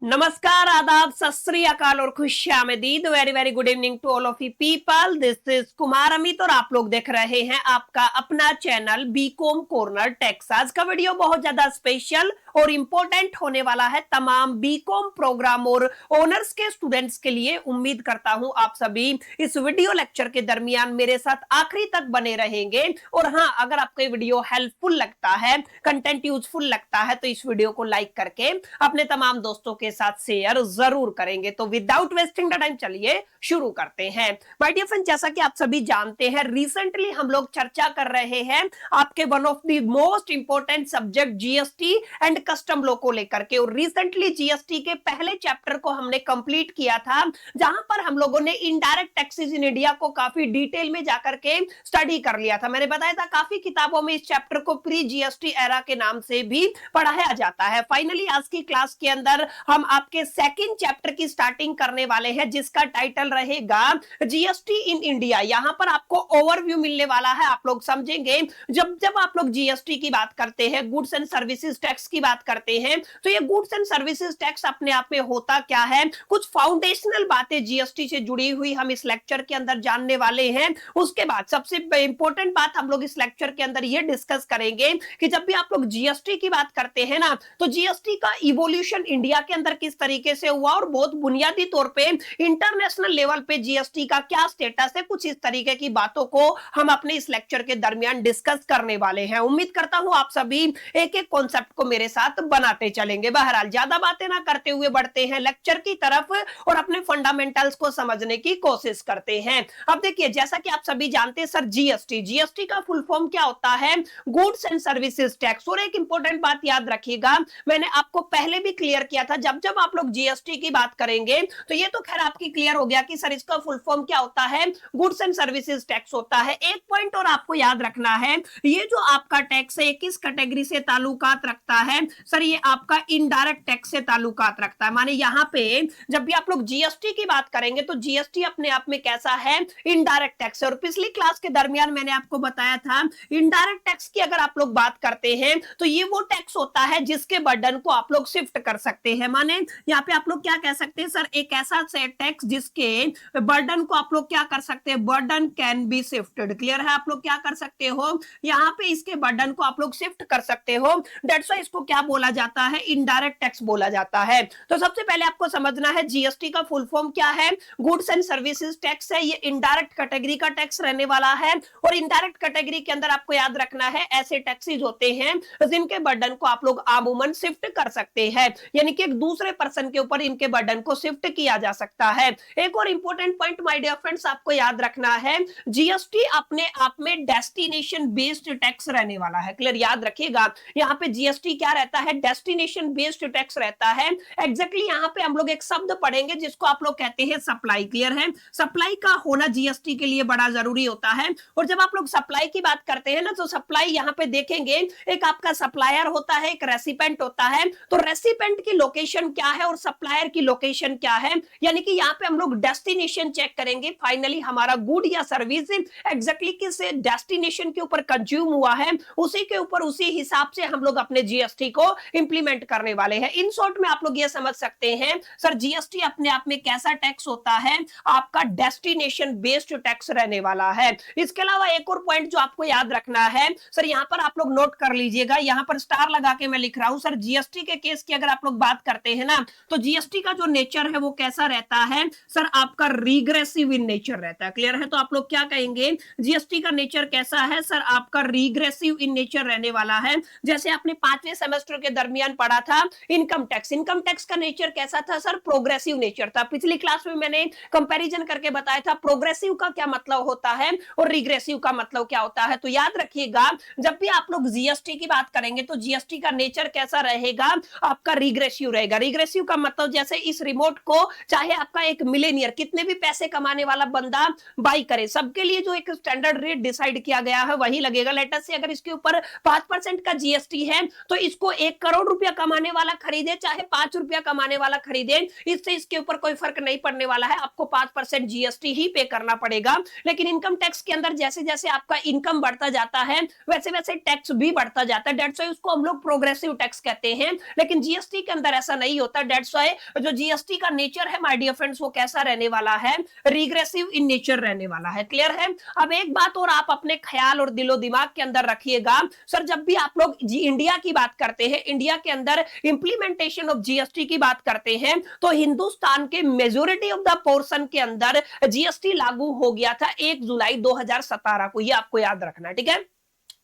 नमस्कार, आदाब, सत श्री अकाल और खुशामदीद। Very very good evening to all of you people. This is Kumar Amit और आप लोग देख रहे हैं आपका अपना चैनल बीकॉम कॉर्नर टेक्स। आज का वीडियो बहुत ज्यादा स्पेशल और इम्पोर्टेंट होने वाला है तमाम बीकॉम प्रोग्राम और ऑनर्स के स्टूडेंट्स के लिए। उम्मीद करता हूं आप सभी इस वीडियो लेक्चर के दरमियान मेरे साथ आखिरी तक बने रहेंगे। और हाँ, अगर आपको वीडियो हेल्पफुल लगता है, कंटेंट यूजफुल लगता है, तो इस वीडियो को लाइक करके अपने तमाम दोस्तों के साथ शेयर जरूर करेंगे। तो विदाउट वेस्टिंग द टाइम चलिए शुरू करते हैं। माय डियर फ्रेंड, जैसा कि आप सभी जानते हैं, रिसेंटली हम लोग चर्चा कर रहे हैं आपके one of the most important subject GST and custom law को लेकर के। और रिसेंटली जीएसटी के पहले चैप्टर को हमने कंप्लीट किया था, जहां पर हम लोगों ने इनडायरेक्ट टैक्सेस इन इंडिया को काफी डिटेल में जाकर के स्टडी कर लिया था। मैंने बताया था काफी किताबों में इस चैप्टर को प्री जीएसटी एरा के नाम से भी पढ़ाया जाता है। फाइनली आज की क्लास के अंदर हम आपके सेकंड चैप्टर की स्टार्टिंग करने वाले हैं, जिसका टाइटल रहेगा जीएसटी इन इंडिया। यहां पर आपको ओवरव्यू मिलने वाला है। आप लोग समझेंगे जब जब आप लोग जीएसटी की बात करते हैं, गुड्स एंड सर्विसेज टैक्स की बात करते हैं, तो ये गुड्स एंड सर्विसेज टैक्स अपने आप में होता क्या है, कुछ फाउंडेशनल बातें जीएसटी से जुड़ी हुई हम इस लेक्चर के अंदर जानने वाले हैं। उसके बाद सबसे इंपॉर्टेंट बात हम लोग इस लेक्चर के अंदर ये डिस्कस करेंगे कि जब भी आप लोग जीएसटी की बात करते हैं ना, तो जीएसटी का इवोल्यूशन इंडिया के अंदर किस तरीके से हुआ और बहुत बुनियादी तौर पे इंटरनेशनल लेवल पे जीएसटी का क्या स्टेटस है, कुछ इस तरीके की बातों को हम अपने इस लेक्चर के दरमियान डिस्कस करने वाले हैं। उम्मीद करता हूं आप सभी एक एक कॉन्सेप्ट को मेरे साथ बनाते चलेंगे। बहरहाल ज्यादा बातें ना करते हुए बढ़ते हैं लेक्चर की तरफ और अपने फंडामेंटल्स को समझने की कोशिश करते हैं। अब देखिए, जैसा कि आप सभी जानते हैं सर, जीएसटी का फुल फॉर्म क्या होता है, गुड्स एंड सर्विसेज टैक्स। और एक इंपॉर्टेंट बात याद रखिएगा, मैंने आपको पहले भी क्लियर किया था, जब जब आप लोग जीएसटी की बात करेंगे तो ये तो खैर आपकी क्लियर हो गया कि सर इसका फुल फॉर्म क्या होता है, गुड्स एंड सर्विसेज टैक्स होता है। एक पॉइंट और आपको याद रखना है, ये जो आपका टैक्स है किस कैटेगरी से ताल्लुकात रखता है सर, ये आपका इनडायरेक्ट टैक्स से ताल्लुकात रखता है। माने यहाँ पे जब भी आप लोग जीएसटी की बात करेंगे तो जीएसटी अपने आप में कैसा है, इनडायरेक्ट टैक्स है। और पिछली क्लास के दरमियान मैंने आपको बताया था, इनडायरेक्ट टैक्स की अगर आप लोग बात करते हैं तो ये वो टैक्स होता है जिसके बर्डन को आप लोग शिफ्ट कर सकते हैं। माने यहाँ पे आप लोग क्या कह सकते हैं सर, एक ऐसा टैक्स जिसके बर्डन को आप लोग क्या कर सकते हैं, burden can be shifted. Clear है, आप लोग क्या कर सकते हो, यहाँ पे इसके बर्डन को आप लोग शिफ्ट कर सकते हो। दैट्स व्हाई इसको क्या बोला जाता है, इनडायरेक्ट टैक्स बोला जाता है। तो सबसे पहले आपको समझना है जीएसटी का फुल फॉर्म क्या है, गुड्स एंड सर्विसेज टैक्स है। ये इनडायरेक्ट कैटेगरी का टैक्स रहने वाला है। और इनडायरेक्ट कैटेगरी के अंदर आपको याद रखना है, ऐसे टैक्सेस होते हैं जिनके बर्डन को आप लोग आमूमन शिफ्ट कर सकते हैं, यानी कि एक दूसरे पर्सन के ऊपर इनके बर्डन को शिफ्ट किया जा सकता है। एक और important point my dear friends आपको याद रखना है, जीएसटी अपने आप में डेस्टिनेशन बेस्ड टैक्स रहने वाला है। क्लियर, याद रखिएगा, यहाँ पे जीएसटी क्या रहता है, डेस्टिनेशन बेस्ड टैक्स रहता है। एग्जैक्टली यहाँ पे हम लोग एक शब्द पढ़ेंगे जिसको आप लोग कहते हैं सप्लाई। क्लियर है, सप्लाई का होना जीएसटी के लिए बड़ा जरूरी होता है। और जब आप लोग सप्लाई की बात करते हैं ना, तो सप्लाई यहाँ पे देखेंगे, एक आपका सप्लायर होता है, एक रेसिपेंट होता है। तो रेसिपेंट की लोकेशन क्या है और सप्लायर की लोकेशन क्या है, यानी कि यहाँ पे हम लोग डेस्टिनेशन चेक करेंगे, फाइनली हमारा गुड या सर्विस एग्जैक्टली किस डेस्टिनेशन के ऊपर कंज्यूम हुआ है, उसी के ऊपर उसी हिसाब से हम लोग अपने जीएसटी को इंप्लीमेंट करने वाले हैं। इन शॉर्ट में आप लोग ये समझ सकते हैं सर, जीएसटी अपने आप में कैसा टैक्स होता है, आपका डेस्टिनेशन बेस्ड टैक्स रहने वाला है। इसके अलावा एक और पॉइंट जो आपको याद रखना है सर, यहाँ पर आप लोग नोट कर लीजिएगा, यहाँ पर स्टार लगा के मैं लिख रहा हूं सर, जीएसटी के केस की अगर आप लोग बात करते हैं ना, तो जीएसटी का जो नेचर है वो कैसा रहता है सर, आपका रिग्रेसिव इन नेचर रहता है। क्लियर है, तो आप लोग क्या कहेंगे, जीएसटी का नेचर कैसा है सर, आपका रिग्रेसिव इन नेचर रहने वाला है। जैसे आपने 5वें सेमेस्टर के दरमियान पढ़ा था इनकम टैक्स, इनकम टैक्स का नेचर कैसा था सर, प्रोग्रेसिव नेचर था। पिछली क्लास में मैंने कंपैरिजन करके बताया था प्रोग्रेसिव का क्या मतलब होता है और रिग्रेसिव का मतलब क्या होता है। तो याद रखिएगा, जब भी आप लोग जीएसटी की बात करेंगे तो जीएसटी का नेचर कैसा रहेगा, आपका रिग्रेसिव रहेगा। रिग्रेसिव का मतलब जैसे इस रिमोट को चाहे आपका एक मिलेनियर, कितने भी पैसे कमाने वाला बंदा बाई करे, सबके लिए जो एक स्टैंडर्ड रेट डिसाइड किया गया है वही लगेगा। लेटर से अगर इसके ऊपर 5% का जीएसटी है तो इसको 1 करोड़ रुपया कमाने वाला खरीदे चाहे 5 रुपया कमाने वाला खरीदे, इससे इसके ऊपर कोई फर्क नहीं पड़ने वाला है, आपको 5% जीएसटी ही पे करना पड़ेगा। लेकिन इनकम टैक्स के अंदर जैसे जैसे आपका इनकम बढ़ता जाता है वैसे वैसे टैक्स भी बढ़ता जाता है, डेट्स व्हाई उसको हम लोग प्रोग्रेसिव टैक्स कहते हैं। लेकिन जीएसटी के अंदर ऐसा नहीं नहीं होता। दैट्स व्हाई जो जीएसटी का नेचर है माय डियर फ्रेंड्स वो कैसा रहने वाला है, रिग्रेसिव इन नेचर रहने वाला है। क्लियर है। अब एक बात और आप अपने ख्याल और दिलो दिमाग के अंदर रखिएगा, सर जब भी आप लोग इंडिया की बात करते हैं, इंडिया के अंदर इंप्लीमेंटेशन ऑफ जीएसटी की बात करते हैं, तो हिंदुस्तान के मेजोरिटी ऑफ द पोर्शन के अंदर जीएसटी लागू हो गया था 1 जुलाई 2017 को। ये आपको याद रखना है, ठीक है।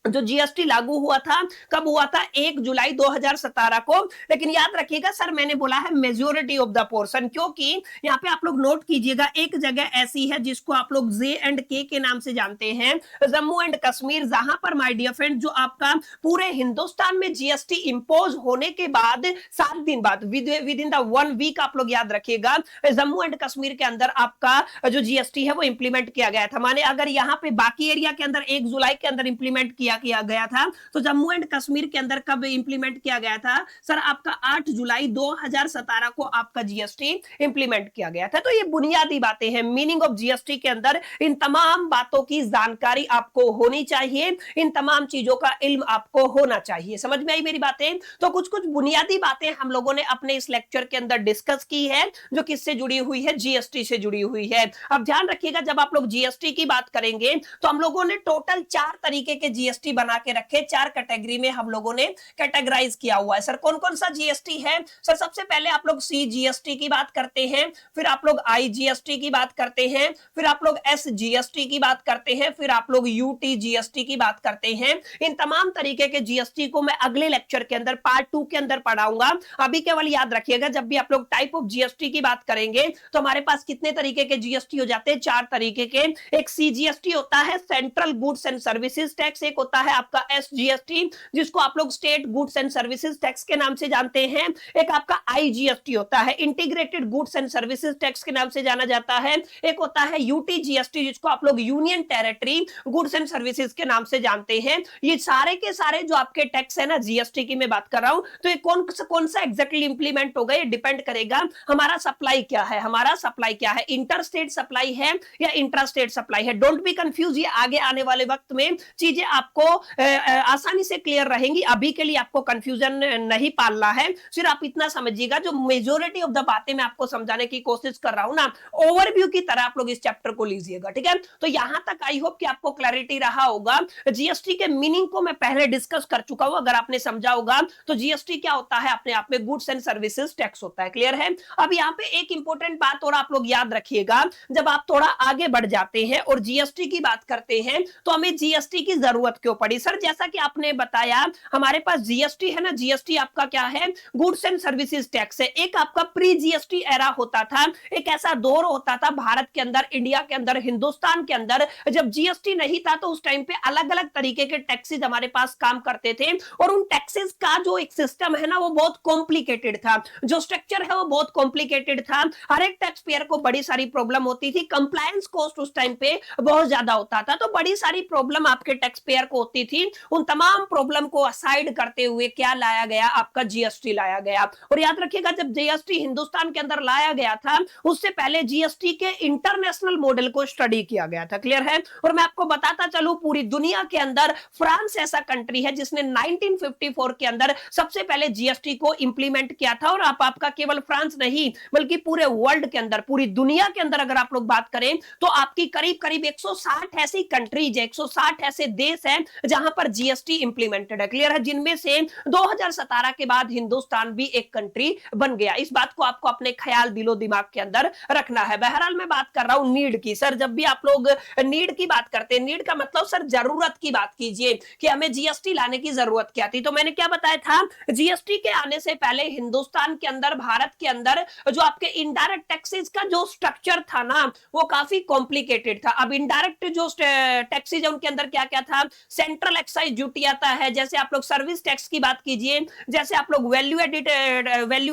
जो जीएसटी लागू हुआ था कब हुआ था, 1 जुलाई 2017 को। लेकिन याद रखिएगा सर मैंने बोला है मेजोरिटी ऑफ द पोर्शन, क्योंकि यहां पे आप लोग नोट कीजिएगा एक जगह ऐसी है जिसको आप लोग J&K के नाम से जानते हैं, जम्मू एंड कश्मीर, जहां पर माय डियर फ्रेंड जो आपका पूरे हिंदुस्तान में जीएसटी इंपोज होने के बाद 7 दिन बाद, विद इन द 1 वीक, आप लोग याद रखिएगा जम्मू एंड कश्मीर के अंदर आपका जो जीएसटी है वो इंप्लीमेंट किया गया था। माने अगर यहां पे बाकी एरिया के अंदर 1 जुलाई के अंदर इंप्लीमेंट किया गया था, तो जम्मू एंड कश्मीर के अंदर कब इंप्लीमेंट किया गया था सर, आपका 8 जुलाई 2017 को आपका जीएसटी इंप्लीमेंट किया गया था। तो ये बुनियादी बातें हैं मीनिंग ऑफ जीएसटी के अंदर। इन तमाम बातों की जानकारी आपको होनी चाहिए, इन तमाम चीजों का इल्म आपको होना चाहिए। समझ में आई मेरी बातें? तो कुछ कुछ बुनियादी बातें हम लोगों ने अपने इस लेक्चर के अंदर डिस्कस की है, जो किससे जुड़ी हुई है, जीएसटी से जुड़ी हुई है। अब ध्यान रखिएगा जब आप लोग जीएसटी की बात करेंगे तो हम लोगों ने टोटल 4 तरीके के जीएसटी बना के रखे, 4 कैटेगरी में हम लोगों ने कैटेगराइज किया हुआ है। सर कौन कौन सा जीएसटी है? सर सबसे पहले आप लोग सीजीएसटी की बात करते हैं, फिर आप लोग आईजीएसटी की बात करते हैं, फिर आप लोग एसजीएसटी की बात करते हैं, फिर आप लोग यूटीजीएसटी की बात करते हैं। इन तमाम तरीके के जीएसटी को मैं अगले लेक्चर के अंदर पार्ट 2 के अंदर पढ़ाऊंगा। अभी केवल याद रखिएगा जब भी आप लोग टाइप ऑफ जीएसटी की बात करेंगे तो हमारे पास कितने तरीके के जीएसटी हो जाते हैं? 4 तरीके के। एक सीजीएसटी होता है, central goods and services tax. एक होता है आपका एसजीएसटी, जिसको आप लोग state goods and services tax के नाम से जानते हैं। एक आपका आईजीएसटी होता है, integrated goods and services tax के नाम से जाना जाता है। एक होता है यूटीजीएसटी, जिसको आप लोग union territory goods and services के नाम से जानते हैं। ये सारे के सारे जो आपके टैक्स है ना जीएसटी की मैं बात कर रहा हूं, तो ये कौन सा एग्जैक्टली इंप्लीमेंट होगा, ये डिपेंड करेगा हमारा सप्लाई क्या है। हमारा सप्लाई क्या है, इंटर स्टेट सप्लाई है या इंट्रा स्टेट सप्लाई है। डोंट बी कंफ्यूज, ये आगे आने वाले वक्त में चीजें आपको आसानी से क्लियर रहेंगी। अभी के लिए आपको कंफ्यूजन नहीं पालना है, सिर्फ आप इतना समझिएगा जो मेजॉरिटी ऑफ द बातें मैं आपको समझाने की कोशिश कर रहा हूं ना, ओवरव्यू की तरह आप लोग इस चैप्टर को लीजिएगा, ठीक है। तो यहां तक आई होप कि आपको क्लैरिटी रहा होगा। जीएसटी के मीनिंग को मैं पहले डिस्कस कर चुका हूं, अगर आपने समझा होगा तो जीएसटी क्या होता है, अपने आप में गुड्स एंड सर्विसेज टैक्स होता है। क्लियर है। अब यहां पे एक इंपॉर्टेंट बात और आप लोग याद रखिएगा, जब आप थोड़ा आगे बढ़ जाते हैं और जीएसटी की बात करते हैं तो हमें जीएसटी की जरूरत क्यों पड़ी? सर जैसा कि आपने बताया हमारे पास जीएसटी है ना, जीएसटी आपका क्या है, गुड्स एंड सर्विसेज टैक्स है। एक आपका प्री जीएसटी एरा होता था, एक ऐसा दौर होता था भारत के अंदर, इंडिया के अंदर, हिंदुस्तान के अंदर, जब जीएसटी नहीं था तो उस टाइम पे अलग अलग तरीके के टैक्सेस हमारे पास काम करते थे और उन टैक्सेस का जो एक सिस्टम है ना वो बहुत कॉम्प्लिकेटेड था, जो स्ट्रक्चर है वो बहुत कॉम्प्लिकेटेड था। हर एक टैक्स पेयर को बड़ी सारी प्रॉब्लम होती थी, कंप्लायंस कॉस्ट उस टाइम पे बहुत ज्यादा होता था, तो बड़ी सारी प्रॉब्लम आपके टैक्स पेयर को होती थी। उन तमाम प्रॉब्लम को असाइड करते हुए क्या लाया गया, आपका जीएसटी लाया गया। और याद रखिएगा जब जीएसटी हिंदुस्तान के अंदर लाया गया था उससे पहले जीएसटी के इंटरनेशनल मॉडल को स्टडी किया गया था। क्लियर है। और मैं आपको बताता चलूं पूरी दुनिया के अंदर फ्रांस ऐसा कंट्री है जिसने 1954 के अंदर सबसे पहले जीएसटी को इंप्लीमेंट किया था। और आपका केवल फ्रांस नहीं बल्कि पूरे वर्ल्ड के अंदर, पूरी दुनिया के अंदर अगर आप लोग बात करें तो आपकी करीब करीब 160 ऐसी कंट्रीज है, 160 ऐसे देश हैं जहां पर जीएसटी इंप्लीमेंटेड है। क्लियर है। जिनमें से 2017 के बाद हिंदुस्तान भी एक कंट्री बन गया। इस बात को आपको अपने ख्याल दिलो दिमाग के अंदर रखना है। बहरहाल मैं बात कर रहा हूं नीड की। सर जब भी आप लोग नीड की बात करते हैं, नीड का मतलब सर जरूरत की बात कीजिए कि हमें जीएसटी लाने की जरूरत क्या थी। तो मैंने क्या बताया था, जीएसटी के आने से पहले हिंदुस्तान के अंदर, भारत के अंदर जो आपके इनडायरेक्ट टैक्सेस का जो स्ट्रक्चर था ना वो काफी कॉम्प्लिकेटेड था। अब इनडायरेक्ट जो टैक्सेस है उनके अंदर क्या क्या था, सेंट्रल एक्साइज ड्यूटी आता है, जैसे आप लोग सर्विस टैक्स की बात कीजिए, जैसे आप लोग वैल्यू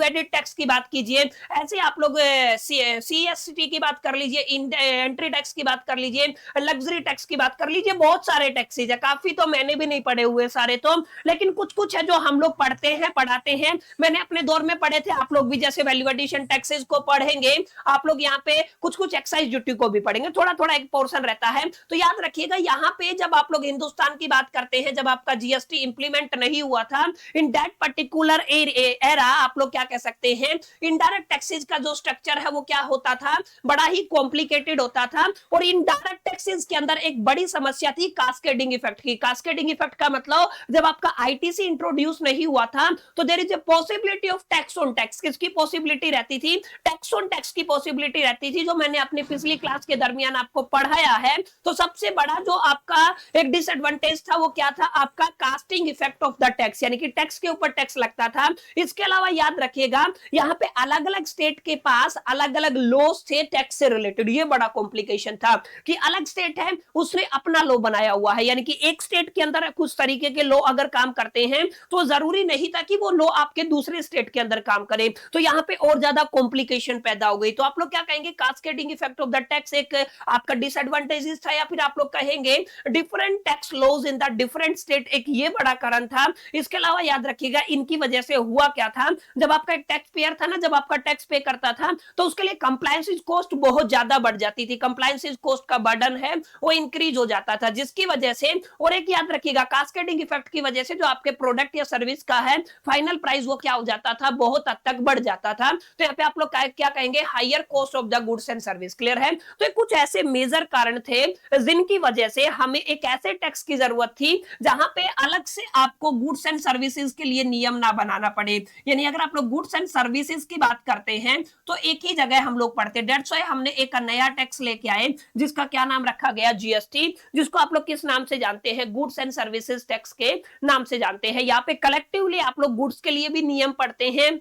एडिड टैक्स की बात कीजिए, ऐसे आप लोग सीएसटी की बात कर लीजिए, एंट्री टैक्स की बात कर लीजिए, लग्जरी टैक्स की बात कर लीजिए। बहुत सारे टैक्सेस है, काफी तो मैंने भी नहीं पढ़े हुए सारे तो, लेकिन कुछ कुछ है जो हम लोग पढ़ते हैं, पढ़ाते हैं। मैंने अपने दौर में पढ़े थे, आप लोग भी जैसे वैल्यू एडिशन टैक्सेस को पढ़ेंगे, आप लोग यहाँ पे कुछ एक्साइज ड्यूटी को भी पढ़ेंगे, थोड़ा थोड़ा एक पोर्शन रहता है। तो याद रखिएगा यहाँ पे जब आप लोग हिंदुस्तान की बात करते हैं, जब आपका जीएसटी इंप्लीमेंट नहीं हुआ था, इन दैट पर्टिकुलर एरा आप लोग क्या कह सकते हैं, इनडायरेक्ट टैक्सेस का जो स्ट्रक्चर है वो क्या होता था, बड़ा ही कॉम्प्लिकेटेड होता था। और इनडायरेक्ट टैक्सेस के अंदर एक बड़ी समस्या थी कास्केडिंग इफेक्ट की। कास्केडिंग इफेक्ट का मतलब जब आपका आईटीसी इंट्रोड्यूस नहीं हुआ था तो there is a possibility of tax on tax. किसकी पॉसिबिलिटी रहती थी? टैक्स ऑन टैक्स की पॉसिबिलिटी रहती थी, जो मैंने अपनी पिछली क्लास के दरमियान आपको पढ़ाया है। तो सबसे बड़ा जो आपका एक डिसएडवांटेज था वो क्या था? आपका casting effect of the tax, यानी कि टैक्स के ऊपर टैक्स लगता था। इसके अलावा याद रखिएगा यहाँ पे अलग अलग स्टेट के पास अलग अलग लॉस थे टैक्स से रिलेटेड। ये बड़ा कॉम्प्लिकेशन था कि अलग स्टेट है उसने अपना लॉ बनाया हुआ है, यानी कि एक स्टेट के अंदर कुछ तरीके के लॉ अगर काम करते हैं तो जरूरी नहीं था कि वो लॉ आपके दूसरे स्टेट के अंदर काम करे। तो यहाँ पे और ज्यादा कॉम्प्लिकेशन पैदा हो गई। तो आप लोग क्या कहेंगे? Cascading effect of the tax एक आपका डिसएडवांटेजेस था, या फिर आप लोग कहेंगे different tax laws in the different state, एक ये बड़ा कारण था। इसके अलावा याद रखिएगा इनकी वजह से हुआ क्या था, जब आपका एक टैक्स पेयर था ना, जब आपका टैक्स पे करता था तो उसके लिए कंप्लायंस कॉस्ट बहुत ज्यादा बढ़ जाती थी। कंप्लायंस कॉस्ट का बर्डन है वो इंक्रीज हो जाता था, जिसकी वजह से, और एक याद रखिएगा कास्केडिंग इफेक्ट की वजह से जो आपके प्रोडक्ट या सर्विस का है फाइनल प्राइस वो क्या हो जाता था? बहुत हद तक बढ़ जाता था। तो यहाँ पे आप लोग क्या कहेंगे? Higher cost of the goods and service. Clear है? तो कुछ ऐसे मेजर कारण थे जिनकी वजह से हमें एक ऐसे टैक्स की जरूरत थी जहां पे अलग से आपको गुड्स एंड सर्विसेज के लिए नियम ना बनाना पड़े। यानी अगर आप लोग गुड्स एंड सर्विसेज की बात करते हैं तो एक ही जगह हम लोग पढ़ते हैं। दैट्स व्हाई हमने एक नया टैक्स लेके आए जिसका क्या नाम रखा गया? जीएसटी, जिसको आप लोग किस नाम से जानते हैं? गुड्स एंड सर्विसेज टैक्स के नाम से जानते हैं। यहाँ पे कलेक्टिवली आप लोग गुड्स के लिए भी नियम पढ़ते हैं,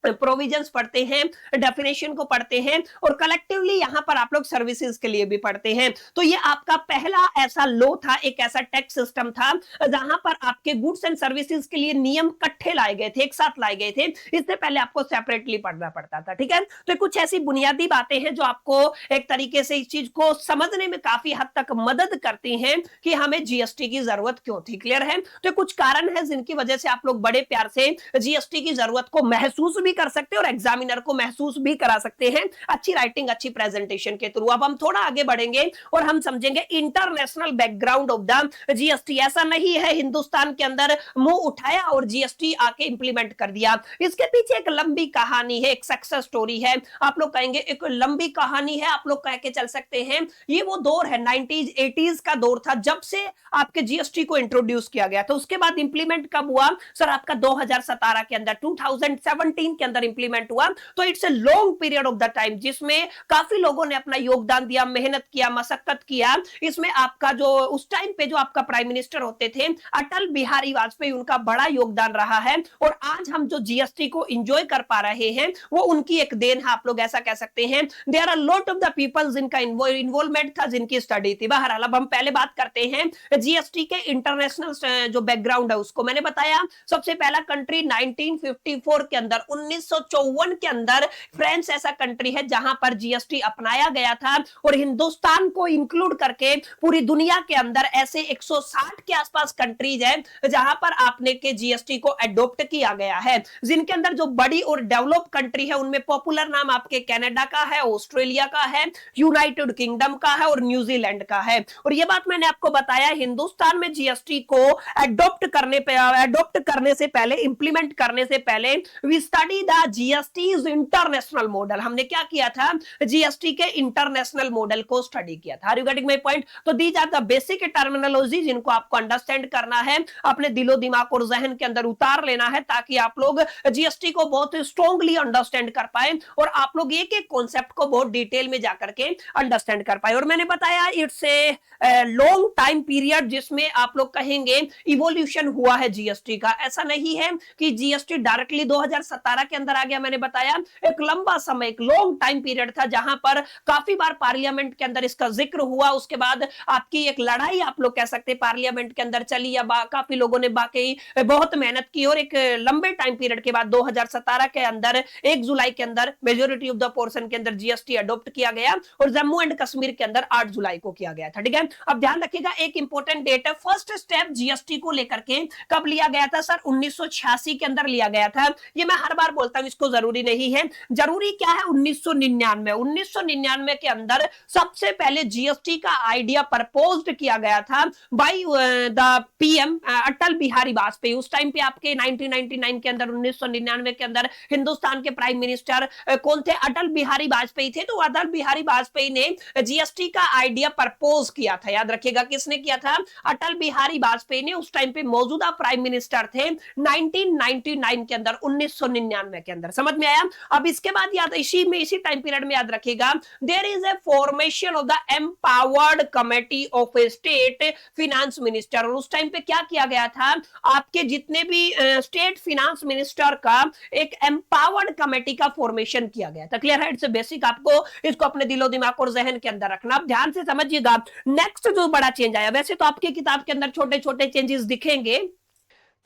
प्रोविजंस पढ़ते हैं, डेफिनेशन को पढ़ते हैं, और कलेक्टिवली यहां पर आप लोग सर्विसेज के लिए भी पढ़ते हैं। तो ये आपका पहला ऐसा लॉ था, एक ऐसा टैक्स सिस्टम था जहां पर आपके गुड्स एंड सर्विसेज के लिए नियम इकट्ठे लाए गए थे, एक साथ लाए गए थे। इससे पहले आपको सेपरेटली पढ़ना पड़ता था। ठीक है? तो कुछ ऐसी बुनियादी बातें हैं जो आपको एक तरीके से इस चीज को समझने में काफी हद तक मदद करती हैं कि हमें जीएसटी की जरूरत क्यों थी। क्लियर है? तो कुछ कारण है जिनकी वजह से आप लोग बड़े प्यार से जीएसटी की जरूरत को महसूस भी कर सकते हैं और एग्जामिनर को महसूस भी करा सकते हैं अच्छी राइटिंग, अच्छी प्रेजेंटेशन के थ्रू। अब हम थोड़ा आगे बढ़ेंगे और हम समझेंगे international background of the GST. ऐसा नहीं है हिंदुस्तान के अंदर मुंह उठाया और जीएसटी आके इंप्लीमेंट कर दिया। इसके पीछे एक लंबी कहानी है, एक सक्सेस स्टोरी है। आप लोग कहेंगे एक लंबी कहानी है, आप लोग कह के चल सकते हैं ये वो दौर है 90s 80s का दौर था जब से आपके जीएसटी को इंट्रोड्यूस किया गया। तो उसके बाद इंप्लीमेंट कब हुआ? सर आपका 2017 के अंदर, 2017 के अंदर इंप्लीमेंट हुआ। तो it's a long period of the time जिसमें काफी लोगों ने अपना योगदान दिया, मेहनत किया, मशक्कत किया। इसमें आपका जो उस टाइम पे जो आपका प्राइम मिनिस्टर होते थे अटल बिहारी वाजपेयी, उनका बड़ा योगदान रहा है। और आज हम जो जीएसटी को एंजॉय कर पा रहे हैं वो उनकी एक देन है, आप लोग ऐसा कह सकते हैं। There are lot of the people जिनका इन्वॉल्वमेंट था, जिनकी स्टडी थी। बहरहाल अब हम पहले बात करते हैं जीएसटी के इंटरनेशनल जो बैकग्राउंड है उसको। मैंने बताया सबसे पहला कंट्री 1954 के अंदर, 1954 के अंदर फ्रांस ऐसा कंट्री है जहां पर जीएसटी अपनाया गया था। और हिंदुस्तान को इंक्लूड करके पूरी दुनिया के अंदर ऐसे 160 के आसपास कंट्रीज है जहां पर आपने के जीएसटी को अडॉप्ट किया गया है। जिनके अंदर जो बड़ी और डेवलप कंट्री है उनमें पॉपुलर नाम आपके कनाडा का है, ऑस्ट्रेलिया का है, यूनाइटेड किंगडम का है और न्यूजीलैंड का है। और यह बात मैंने आपको बताया, हिंदुस्तान में जीएसटी को अडॉप्ट करने से पहले, इंप्लीमेंट करने से पहले we study the GST international model. हमने क्या किया था? जीएसटी के इंटरनेशनल मॉडल को स्टडी किया था। Are you getting my point? तो these are the basic terminology जिनको आपको अंडरस्टैंड करना है, अपने दिलो दिमाग और जहन के अंदर उतार लेना है ताकि आप लोग जीएसटी को बहुत स्ट्रांगली अंडरस्टैंड कर पाए और आप लोग एक एक कॉन्सेप्ट को बहुत डिटेल में जाकर के अंडरस्टैंड कर पाए। और मैंने बताया it's a long time period जिसमें आप लोग कहेंगे इवोल्यूशन हुआ है जीएसटी का। ऐसा नहीं है कि जीएसटी डायरेक्टली 2017 के अंदर आ गया। मैंने बताया एक लंबा समय, एक लॉन्ग टाइम पीरियड था जहां पर काफी बार पार्लियामेंट के अंदर इसका जिक्र हुआ। उसके बाद आपकी एक लड़ाई आप लोग कह सकते हैं पार्लियामेंट के अंदर चली, या काफी लोगों ने बाकी बहुत मेहनत की और एक लंबे टाइम पीरियड के बाद 2017 के अंदर 1 जुलाई के अंदर मेजोरिटी ऑफ द पोर्शन के अंदर जीएसटी अडॉप्ट किया गया और जम्मू एंड कश्मीर के अंदर 8 जुलाई को किया गया था। ठीक है? अब ध्यान रखिएगा एक इंपॉर्टेंट डेट है, फर्स्ट स्टेप जीएसटी को लेकर के कब लिया गया था? सर 1986 के अंदर लिया गया था। ये मैं हर बार बोलता हूं इसको जरूरी नहीं है, जरूरी क्या है 1999 1999 के अंदर सबसे पहले जीएसटी का आइडिया प्रपोज्ड किया गया था by the PM Atal Bihari Vajpayee. उस टाइम पे आपके 1999 के अंदर 1999 के अंदर हिंदुस्तान के प्राइम मिनिस्टर कौन थे? अटल बिहारी वाजपेयी थे। तो अटल बिहारी वाजपेयी ने जीएसटी का आइडिया प्रपोज किया था। याद रखिएगा किसने किया था? अटल बिहारी वाजपेयी ने। उस टाइम पे मौजूदा प्राइम मिनिस्टर थे 1999 के अंदर, 1999 के अंदर। समझ में आया? अब इसके बाद याद इसी टाइम पीरियड में याद रखिएगा there is a formation of the empowered committee of a state finance minister. और उस टाइम पे क्या किया गया था? आपके जितने भी स्टेट फिनेंस मिनिस्टर का एक एम्पावर्ड कमेटी का फॉर्मेशन किया गया था। क्लियर है? इट्स बेसिक, आपको इसको अपने दिलो दिमाग और जहन के अंदर रखना। ध्यान से समझिएगा। नेक्स्ट जो बड़ा चेंज आया, वैसे तो आपकी किताब के अंदर छोटे छोटे चेंजेस दिखेंगे,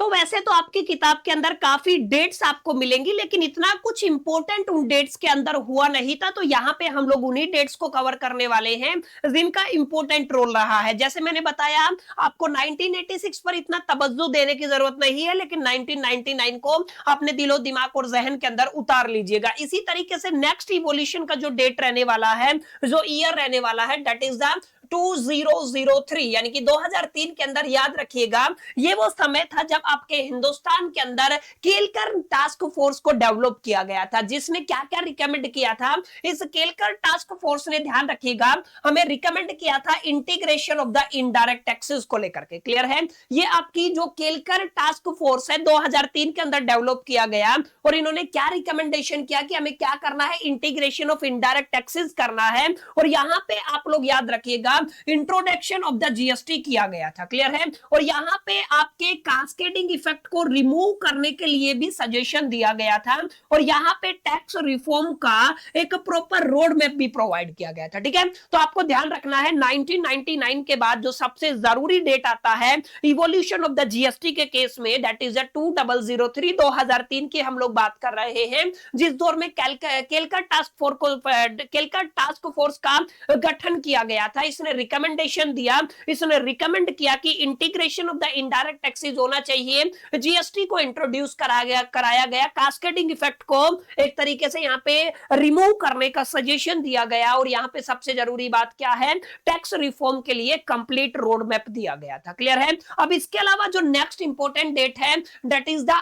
तो वैसे तो आपकी किताब के अंदर काफी डेट्स आपको मिलेंगी, लेकिन इतना कुछ इंपॉर्टेंट उन डेट्स के अंदर हुआ नहीं था। तो यहां पे हम लोग उन्हीं डेट्स को कवर करने वाले हैं जिनका इंपॉर्टेंट रोल रहा है। जैसे मैंने बताया आपको 1986 पर इतना तवज्जो देने की जरूरत नहीं है, लेकिन 1999 को अपने दिलो दिमाग और जहन के अंदर उतार लीजिएगा। इसी तरीके से नेक्स्ट इवोल्यूशन का जो डेट रहने वाला है, जो ईयर रहने वाला है, दैट इज द 2003, यानी कि 2003 के अंदर। याद रखिएगा ये वो समय था जब आपके हिंदुस्तान के अंदर केलकर टास्क फोर्स को डेवलप किया गया था। जिसने क्या क्या रिकमेंड किया था? इस केलकर टास्क फोर्स ने, ध्यान रखिएगा, हमें रिकमेंड किया था integration of the indirect taxes को लेकर के। क्लियर है? ये आपकी जो केलकर टास्क फोर्स है 2003 के अंदर डेवलप किया गया, और इन्होंने क्या रिकमेंडेशन किया कि हमें क्या करना है? इंटीग्रेशन ऑफ इनडायरेक्ट टैक्सेस करना है। और यहां पे आप लोग याद रखिएगा इंट्रोडक्शन ऑफ द जीएसटी किया गया था। क्लियर है? और यहां पे आपके कास्केडिंग इफेक्ट को रिमूव करने के लिए भी सजेशन दिया गया था, और यहां पे टैक्स रिफॉर्म का एक प्रॉपर रोड मैप भी प्रोवाइड किया गया था। ठीक है? तो आपको ध्यान रखना है 1999 के बाद जो सबसे जरूरी डेट आता है इवोल्यूशन ऑफ द जीएसटी के केस में, दैट इज 2003 2003 की हम लोग बात कर रहे हैं, जिस दौर में केलकर टास्क फोर्स का गठन किया गया था। इसने रिकमेंडेशन दिया, इसने रिकमेंड किया कि integration of the indirect taxes होना चाहिए, जीएसटी को इंट्रोड्यूस कराया गया, कास्केडिंग इफेक्ट को एक तरीके से यहां पे रिमूव करने का सजेशन दिया गया, और यहां पे सबसे जरूरी बात क्या है? टैक्स रिफॉर्म के लिए कंप्लीट रोड मैप दिया गया था। क्लियर है? अब इसके अलावा जो नेक्स्ट इंपॉर्टेंट डेट है, that is the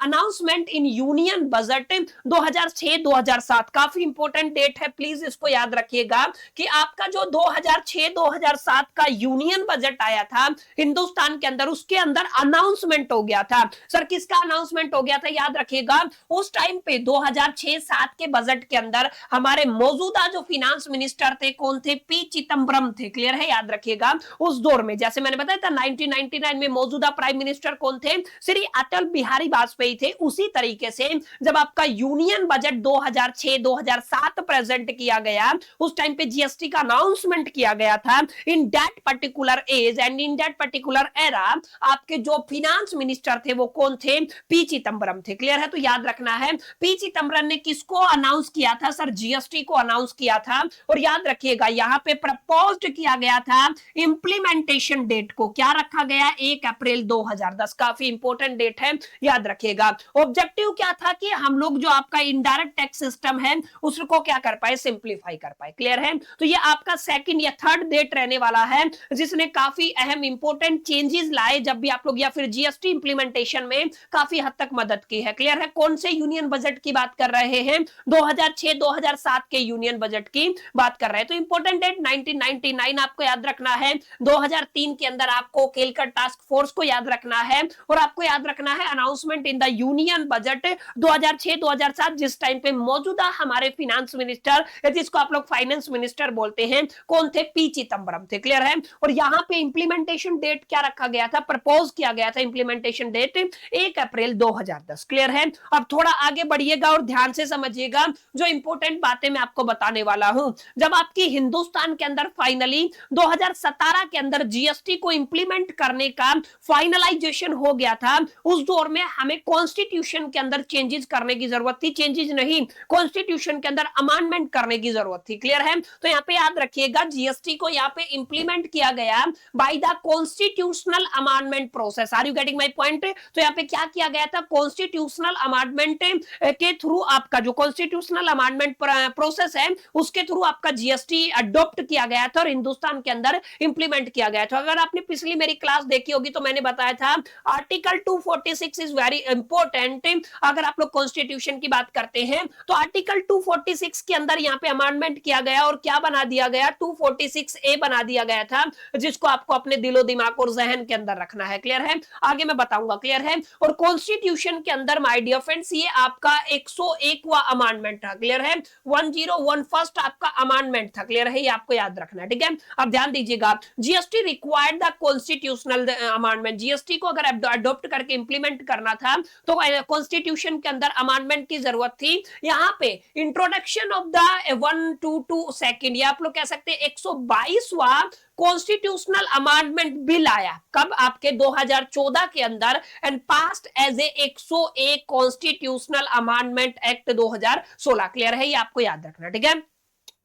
announcement in union budget 2006-2007। काफी इंपॉर्टेंट डेट है, प्लीज इसको याद रखिएगा कि आपका जो 2006-2007 का यूनियन बजट आया था हिंदुस्तान के अंदर, उसके अंदर अनाउंसमेंट हो गया था। सर किसका अनाउंसमेंट हो गया था? याद रखिएगा उस टाइम पे 2006-07 के बजट के अंदर हमारे मौजूदा जो फिनेंस मिनिस्टर थे कौन थे? पी चिदम्बरम थे। क्लियर है? याद रखिएगा उस दौर में, जैसे मैंने बताया था 1999 में मौजूदा प्राइम मिनिस्टर कौन थे? श्री अटल बिहारी वाजपेयी थे। उसी तरीके से जब आपका यूनियन बजट 2006-2007 प्रेजेंट किया गया, उस टाइम पे जीएसटी का अनाउंसमेंट किया गया था। In that particular age and in that particular era आपके जो फिनेंस मिनिस्टर थे वो कौन थे? पी चिदम्बरम थे। क्लियर है? तो याद रखना है पी चिदम्बरम ने किसको अनाउंस किया था? सर जीएसटी को अनाउंस किया था। और याद रखिएगा यहां पे प्रपोज्ड किया गया था इंप्लीमेंटेशन डेट को, क्या रखा गया? 1 अप्रैल 2010। काफी इंपॉर्टेंट डेट है, याद रखिएगा। ऑब्जेक्टिव क्या था कि हम लोग जो आपका इनडायरेक्ट टैक्स सिस्टम है उसको क्या कर पाए? सिंप्लीफाई कर पाए। क्लियर है? तो ये आपका सेकंड या थर्ड डेट रहने वाला है जिसने काफी अहम इंपॉर्टेंट चेंजेस लाए जब भी आप लोग, या फिर जीएसटी इंप्लीमेंटेशन में काफी हद तक मदद की है। क्लियर है? कौन से यूनियन बजट की बात कर रहे हैं? 2006-2007 के यूनियन बजट की बात कर रहे हैं। तो इंपॉर्टेंट डेट 1999 आपको याद रखना है। 2003 के अंदर आपको केलकर टास्क फोर्स को याद रखना है, और आपको याद रखना है announcement in the union budget 2006-2007, जिस टाइम पे मौजूदा हमारे फिनेंस मिनिस्टर, जिसको आप लोग फाइनेंस मिनिस्टर बोलते हैं, कौन थे? पी चिदम्बरम थे। क्लियर है? और यहां पे इंप्लीमेंटेशन डेट क्या रखा गया था? प्रपोज किया गया था इंप्लीमेंटेशन डेट 1 अप्रैल 2010। क्लियर है? अब थोड़ा आगे बढ़िएगा और ध्यान से समझिएगा जो इंपॉर्टेंट बातें मैं आपको बताने वाला हूं। जब आपकी हिंदुस्तान के अंदर फाइनली 2017 के अंदर जीएसटी को इंप्लीमेंट करने का फाइनलाइजेशन हो गया था, उस दौर में हमें कॉन्स्टिट्यूशन के अंदर चेंजेस करने की जरूरत थी। चेंजेस नहीं, कॉन्स्टिट्यूशन के अंदर अमेंडमेंट करने की जरूरत थी। क्लियर है? तो यहां पे याद रखिएगा जीएसटी को यहाँ पे इंप्लीमेंट किया गया by the constitutional amendment process. Are you getting my point? तो यहाँ पे क्या किया गया था, कॉन्स्टिट्यूशनल अमेंडमेंट के थ्रू आपका जो कॉन्स्टिट्यूशनल अमेंडमेंट प्रोसेस है उसके थ्रू आपका जीएसटी अडॉप्ट किया गया था और हिंदुस्तान के अंदर इंप्लीमेंट किया गया था। अगर आपने पिछली मेरी क्लास देखी होगी तो मैंने बताया था आर्टिकल 246 इज वेरी इंपॉर्टेंट। अगर आप लोग कॉन्स्टिट्यूशन की बात करते हैं तो आर्टिकल 246 के अंदर यहाँ पे अमेंडमेंट किया गया और क्या बना दिया गया, 246A बना दिया गया था, जिसको आपको अपने दिलो दिमाग और जहन के अंदर रखना है। क्लियर है? आगे मैं बताऊंगा। क्लियर है? और कॉन्स्टिट्यूशन के अंदर माय डियर फ्रेंड्स ये आपका 101वां अमेंडमेंट था। क्लियर है? 101 फर्स्ट आपका अमेंडमेंट था। क्लियर है? ये आपको याद रखना है। ठीक है, अब ध्यान दीजिएगा, GST required the constitutional amendment. GST को अगर अडॉप्ट करके इंप्लीमेंट करना था तो कॉन्स्टिट्यूशन के अंदर अमेंडमेंट की जरूरत थी। यहाँ पे इंट्रोडक्शन ऑफ द 122 सेकंड, या आप लोग कह सकते हैं 122वां कॉन्स्टिट्यूशनल अमेंडमेंट बिल आया। कब? आपके 2014 के अंदर and passed as a 101 constitutional amendment act 2016। Clear है? ये आपको याद रखना। ठीक है,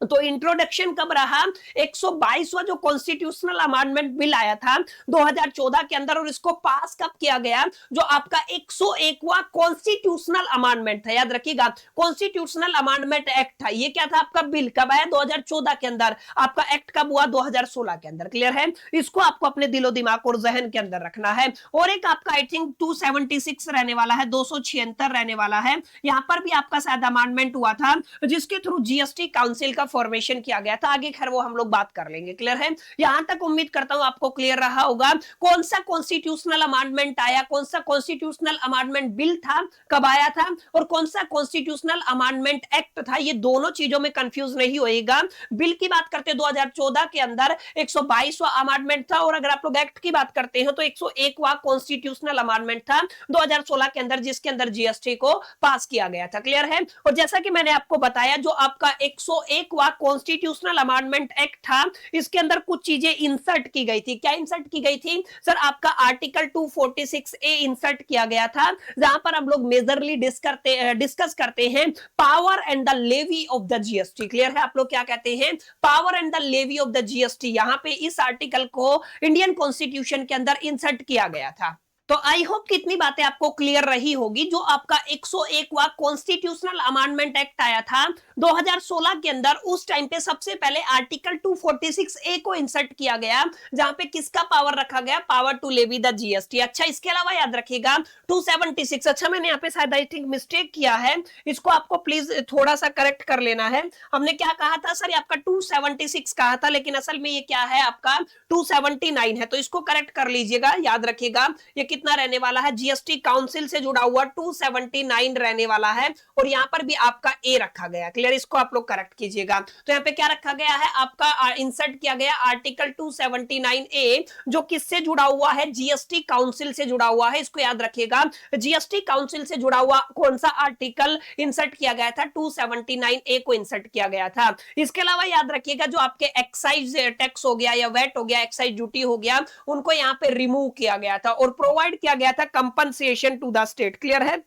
तो इंट्रोडक्शन कब रहा, 122वां जो कॉन्स्टिट्यूशनल अमेंडमेंट बिल आया था 2014 के अंदर, और इसको पास कब किया गया, जो आपका 101वां कॉन्स्टिट्यूशनल अमेंडमेंट था। याद रखिएगा, कॉन्स्टिट्यूशनल अमेंडमेंट एक्ट था। ये क्या था आपका बिल, कब आया, 2014 के अंदर। आपका एक्ट कब हुआ, 2016 के अंदर। क्लियर है? इसको आपको अपने दिलो दिमाग और जहन के अंदर रखना है। और एक आपका आई थिंक 276 रहने वाला है, 276 रहने वाला है। यहां पर भी आपका शायद अमेंडमेंट हुआ था जिसके थ्रू जीएसटी काउंसिल का फॉर्मेशन किया गया था। आगे खैर वो हम लोग बात कर लेंगे। क्लियर है? यहां तक उम्मीद करता हूं आपको क्लियर रहा होगा। कौन सा कॉन्स्टिट्यूशनल अमेंडमेंट आया, कौन सा कॉन्स्टिट्यूशनल अमेंडमेंट बिल था, कब आया था, और कौन सा कॉन्स्टिट्यूशनल अमेंडमेंट एक्ट था। ये दोनों चीजों में कंफ्यूज नहीं होएगा। बिल की बात करते 2014 के अंदर 122वां अमेंडमेंट था, और अगर आप लोग एक्ट की बात करते हैं तो 101वां कॉन्स्टिट्यूशनल अमेंडमेंट था 2016 के अंदर, जिसके अंदर जीएसटी को पास किया गया था। क्लियर है? और जैसा कि मैंने आपको बताया, जो आपका 101 कॉन्स्टिट्यूशनल अमेंडमेंट एक्ट था, इसके अंदर कुछ चीजें इंसर्ट की गई थी। क्या इंसर्ट की गई थी सर? आपका आर्टिकल 246A इंसर्ट किया गया था, जहां पर हम लोग मेजरली डिस्कस करते हैं power and the levy of the GST. Clear है? आप लोग क्या कहते हैं, power and the levy of the GST. यहां पे इस आर्टिकल को इंडियन कॉन्स्टिट्यूशन के अंदर इंसर्ट किया गया था। तो आई होप कितनी बातें आपको क्लियर रही होगी। जो आपका 101वां कॉन्स्टिट्यूशनल अमेंडमेंट एक्ट आया था 2016 के अंदर, उस टाइम पे सबसे पहले आर्टिकल 246A को इंसर्ट किया गया, जहां पे किसका पावर रखा गया, power to levy the GST. अच्छा, इसके अलावा याद रखिएगा 276, अच्छा मैंने यहाँ पे शायद आई थिंक मिस्टेक किया है, इसको आपको प्लीज थोड़ा सा करेक्ट कर लेना है। हमने क्या कहा था सर, आपका 276 कहा था, लेकिन असल में ये क्या है, आपका 279 है। तो इसको करेक्ट कर लीजिएगा, याद रखिएगा ये कितना रहने वाला है, जीएसटी काउंसिल से जुड़ा हुआ 279 रहने वाला है, और यहां पर भी आपका ए रखा गया। क्लियर? इसको आप लोग करेक्ट कीजिएगा। तो यहां पे क्या रखा गया है, आपका इंसर्ट किया गया आर्टिकल 279A, जो किससे जुड़ा हुआ है, जीएसटी काउंसिल से जुड़ा हुआ है। इसको याद रखिएगा, जीएसटी काउंसिल से जुड़ा हुआ कौन सा आर्टिकल इंसर्ट किया गया था, 279A को इंसर्ट किया गया था। इसके अलावा याद रखिएगा, जो आपके एक्साइज टैक्स हो गया या वेट हो गया, एक्साइज ड्यूटी हो गया, उनको यहां पे रिमूव किया गया था और प्रोवाइड किया गया था compensation to the state. Clear है?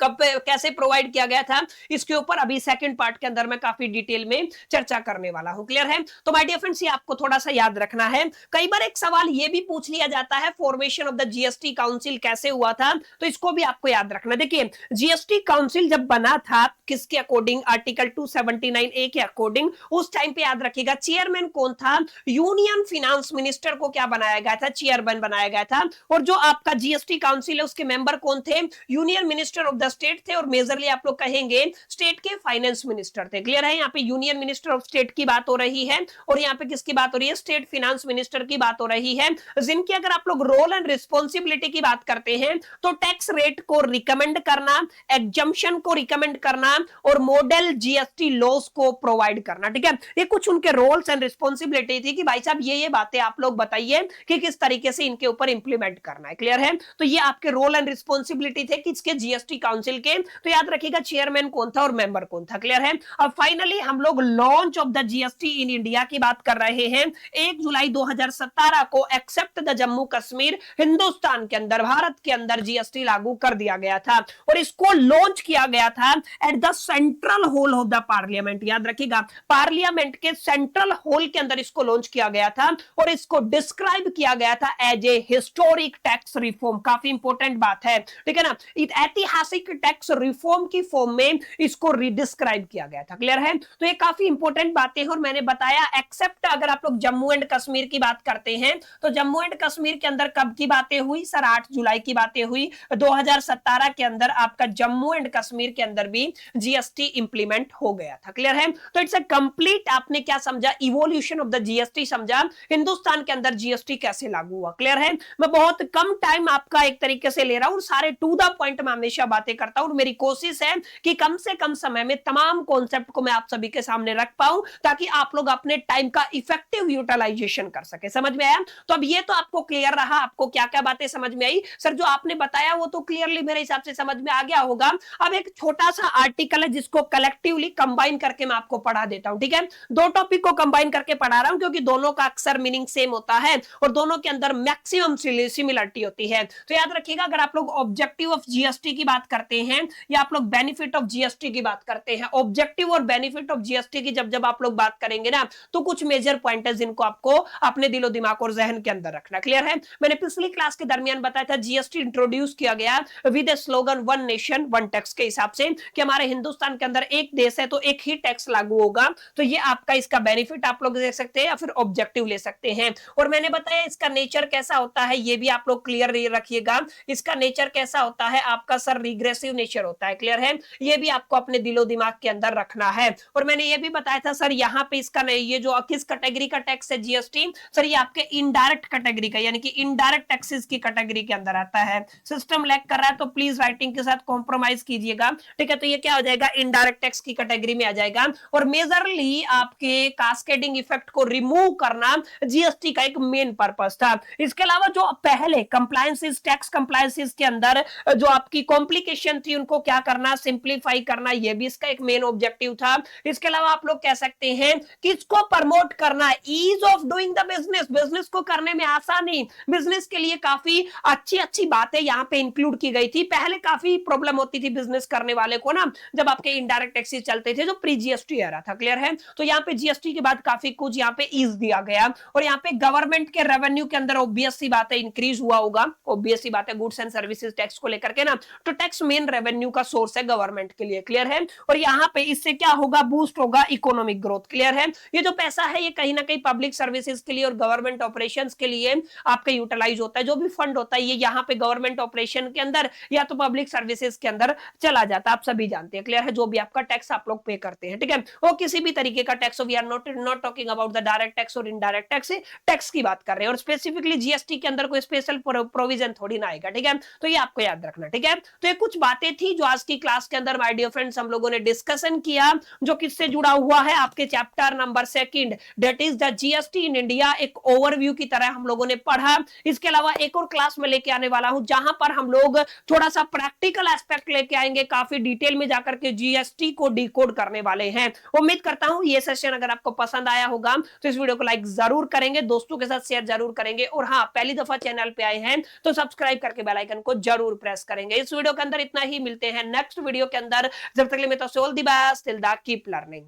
कब कैसे प्रोवाइड किया गया था, इसके ऊपर अभी सेकंड पार्ट के अंदर मैं काफी डिटेल में चर्चा करने वाला हूं। क्लियर है? तो माय डियर फ्रेंड्स, ये आपको थोड़ा सा याद रखना है। कई बार एक सवाल ये भी पूछ लिया जाता है, formation of the GST council कैसे हुआ था, तो इसको भी आपको याद रखना। देखिए, जीएसटी काउंसिल जब बना था, किसके अकॉर्डिंग, आर्टिकल 279A के अकॉर्डिंग, उस टाइम पे याद रखिएगा चेयरमैन कौन था, यूनियन फिनेंस मिनिस्टर को क्या बनाया गया था, चेयरमैन बनाया गया था। और जो आपका जीएसटी काउंसिल है उसके मेंबर कौन थे, union minister of the state थे, और मेजरली आप लोग कहेंगे स्टेट के फाइनेंस मिनिस्टर थे। क्लियर है? यहाँ पे यूनियन मिनिस्टर ऑफ स्टेट की बात हो रही है, और यहाँ पे किसकी बात हो रही है, स्टेट फाइनेंस मिनिस्टर की बात हो रही है, जिनकी अगर आप लोग रोल एंड रिस्पॉन्सिबिलिटी की बात करते हैं तो टैक्स रेट को रिकमेंड करना, एग्जम्पशन को रिकमेंड करना, और मॉडल जीएसटी लॉस को प्रोवाइड करना। ठीक है? ये कुछ उनके रोल्स एंड रिस्पॉन्सिबिलिटी थी कि भाई साहब ये बातें आप लोग बताइए कि किस तरीके से इनके ऊपर इंप्लीमेंट करना है। क्लियर है? तो ये आपके रोल एंड रिस्पॉन्सिबिलिटी थे किसके, जीएसटी काउंसिल के, तो याद रखिएगा चेयरमैन कौन था और मेंबर कौन था। क्लियर है। अब फाइनली हम लोग launch of the GST in India की बात कर रहे हैं। 1 जुलाई 2017 को एक्सेप्ट द जम्मू कश्मीर, हिंदुस्तान के अंदर, भारत के अंदर जीएसटी लागू कर दिया गया था और इसको लॉन्च किया गया था at the central hall of the parliament. याद रखिएगा पार्लियामेंट के सेंट्रल हॉल के अंदर इसको लॉन्च किया गया था और इसको डिस्क्राइब किया गया था as a historic tax reform. काफी इंपॉर्टेंट बात है, ठीक है ना। ऐतिहासिक टैक्स रिफॉर्म की फॉर्म में इसको रिडिस्क्राइब किया गया था। क्लियर है। तो ये काफी इंपॉर्टेंट बातें हैं और मैंने बताया एक्सेप्ट अगर आप लोग जम्मू एंड कश्मीर की बात करते हैं तो जम्मू एंड कश्मीर के अंदर कब की बातें हुई सर? 8 जुलाई की बातें हुई 2017 के अंदर। आपका जम्मू एंड कश्मीर के अंदर भी जीएसटी इंप्लीमेंट हो गया था। क्लियर है। तो इट्स अ कंप्लीट, आपने क्या समझा? इवोल्यूशन ऑफ द जीएसटी समझा, हिंदुस्तान के अंदर जीएसटी कैसे लागू हुआ। क्लियर है। मैं बहुत कम टाइम आपका एक तरीके से ले रहा हूं, सारे टू द पॉइंट में हमेशा बातें करता हूं और मेरी कोशिश है कि कम से कम समय में तमाम कॉन्सेप्ट को मैं आप सभी के सामने रख पाऊं ताकि आप लोग अपने टाइम का इफेक्टिव यूटिलाइजेशन कर सके। समझ में आया? तो अब ये तो आपको क्लियर रहा, आपको क्या क्या बातें समझ में आई सर? जो आपने बताया वो तो क्लियरली मेरे हिसाब से समझ में आ गया होगा। अब एक छोटा सा आर्टिकल है जिसको कलेक्टिवली कंबाइन करके मैं आपको पढ़ा देता हूं। ठीक है, दो टॉपिक को कंबाइन करके पढ़ा रहा हूं क्योंकि दोनों का अक्सर मीनिंग सेम होता है और दोनों के अंदर मैक्सिमम सिमिलरिटी होती है। तो याद रखिएगा अगर आप लोग ऑब्जेक्टिव ऑफ जीएसटी की बात करते हैं या आप लोग बेनिफिट ऑफ जीएसटी की बात करते हैं, ऑब्जेक्टिव और बेनिफिट ऑफ जीएसटी की जब जब आप लोग बात करेंगे ना तो कुछ मेजर पॉइंट है जिनको आपको अपने दिलो दिमाग और जहन के अंदर रखना। क्लियर है। मैंने पिछली क्लास के दरमियान बताया था जीएसटी इंट्रोड्यूस किया गया with A slogan one nation one tax के हिसाब से कि हमारे हिंदुस्तान के अंदर एक देश है तो एक ही टैक्स लागू होगा। तो ये आपका इसका बेनिफिट आप लोग देख सकते हैं या फिर ऑब्जेक्टिव ले सकते हैं। और मैंने बताया इसका नेचर कैसा होता है ये भी आप लोग क्लियर रखिएगा। इसका नेचर कैसा होता है आपका सर? रिग्रेसिव नेचर होता है। क्लियर है। ये भी आपको अपने दिलो दिमाग के अंदर रखना है। और मैंने ये भी बताया था सर यहाँ पे इसका ये जो किस कैटेगरी का टैक्स है जीएसटी सर, ये आपके इनडायरेक्ट कैटेगरी का यानी कि इनडायरेक्ट टैक्सेस की कैटेगरी के अंदर आता है। सिस्टम लैग कर रहा है तो प्लीज राइटिंग के साथ कॉम्प्रोमाइज कीजिएगा। ठीक है, तो ये क्या हो जाएगा? इनडायरेक्ट टैक्स की कैटेगरी में आ जाएगा। और मेजरली आपके कास्केडिंग इफेक्ट को रिमूव करना जीएसटी का एक मेन पर्पस था। इसके अलावा जो पहले कंप्लायंसेस, टैक्स कंप्लायंसेस के अंदर जो आपकी कॉम्प्लिकेशन थी उनको क्या करना? सिंप्लीफाई करना, ये भी इसका एक मेन ऑब्जेक्टिव था। इसके अलावा आप लोग कह सकते हैं किसको प्रमोट करना? Ease of doing the business, business को करने में आसानी, बिजनेस के लिए काफी अच्छी अच्छी बातें यहां पे इंक्लूड की गई थी। पहले काफी प्रॉब्लम होती थी बिजनेस करने वाले को ना जब आपके इनडायरेक्ट टैक्सेस चलते थे जो प्री जीएसटी एरा था। क्लियर है। तो यहाँ पे जीएसटी के बाद काफी कुछ यहाँ पे ईज दिया गया और यहाँ पे गवर्नमेंट के रेवेन्यू के अंदर ऑब्वियस सी बात है इंक्रीज हुआ होगा। ऑब्वियस सी बात है गुड्स एंड सर्विसेज टैक्स को लेकर के ना, तो टैक्स मेन रेवेन्यू का सोर्स है गवर्नमेंट के लिए। क्लियर है। और यहाँ पे इससे क्या होगा? बूस्ट होगा इकोनॉमिक ग्रोथ। क्लियर है। ये जो पैसा है ये कहीं ना कहीं पब्लिक सर्विसेज के लिए और गवर्नमेंट ऑपरेशंस के लिए आपका यूटिलाइज होता है। जो भी फंड होता है ये यहाँ पे गवर्नमेंट ऑपरेशन के अंदर या तो पब्लिक सर्विसेज के अंदर चला जाता है। आप सभी जानते हैं। क्लियर है। जो भी आपका टैक्स आप लोग पे करते हैं, ठीक है, वो किसी भी तरीके का tax, we are not talking about the direct tax और इनडायरेक्ट टैक्स, टैक्स की बात कर रहे हैं। और स्पेसिफिकली जीएसटी के अंदर कोई स्पेशल प्रोविजन थोड़ी ना आएगा। ठीक है, तो ये आपको याद रखना। ठीक है, तो ये कुछ बातें थी जो आज की क्लास के अंदर माय डियर फ्रेंड्स हम लोगों ने डिस्कशन किया जो किससे जुड़ा हुआ है? आपके chapter number 2 that is the GST in India. एक ओवरव्यू की तरह हम लोगों ने पढ़ा। इसके अलावा एक और क्लास में लेके आने वाला हूं जहां पर हम लोग थोड़ा सा प्रैक्टिकल एस्पेक्ट लेके आएंगे, काफी डिटेल में जाकर के जीएसटी को डिकोड करने वाले हैं। उम्मीद करता हूं ये सेशन अगर आपको पसंद आया होगा तो इस वीडियो को लाइक जरूर करेंगे, दोस्तों के साथ शेयर जरूर करेंगे और हाँ, पहली दफा चैनल पे आए हैं तो सब्सक्राइब करके बेल आइकन को जरूर प्रेस करेंगे। इस वीडियो के अंदर इतना ही, मिलते हैं नेक्स्ट वीडियो के अंदर। जब तक के लिए मैं तो all the best, till the keep learning.